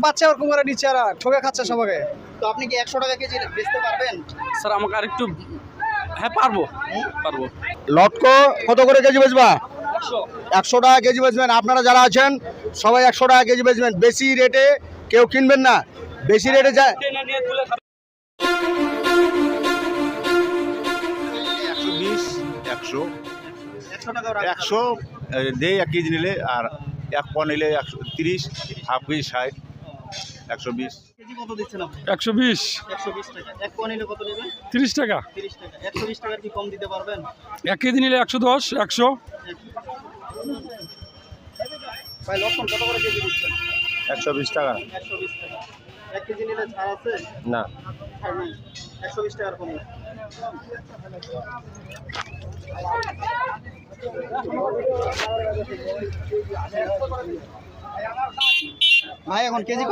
পাচ্ছে ওরকম করে নিচ্ছে আর ঠকে খাচ্ছে সবাইকে। তো আপনি কি 100 টাকা কেজি বেচতে পারবেন? স্যার আমাকে আরেকটু, হ্যাঁ পারবো পারবো। লটকো কত করে কেজি বেচবা? 100 টাকা কেজি বেচবেন। আপনারা যারা আছেন সবাই 100 টাকা কেজি বেচবেন। বেশি রেটে কেউ কিনবেন না, বেশি রেটে যায় 120, 100, 100 টাকাও রাখা 100 দেই 1 কেজি নিলে, আর 1 পোয়া নিলে 130, হাফ কেজি 60, 120। কেজি কত দিচ্ছেন আপনি? 120, 120 টাকা। 1 পোয়া নিলে কত নেবেন? 30 টাকা। 30 টাকা। 120 টাকার কি কম দিতে পারবেন? 1 কেজি নিলে 110, 100। ভাই লক্ষণ কত করে কেজি দিচ্ছেন? 120 টাকা। 120 টাকা। 1 কেজি নিলে ছাড় আছে? না, ছাড় নেই। 120 টাকার কম। ভাই এখন কেজি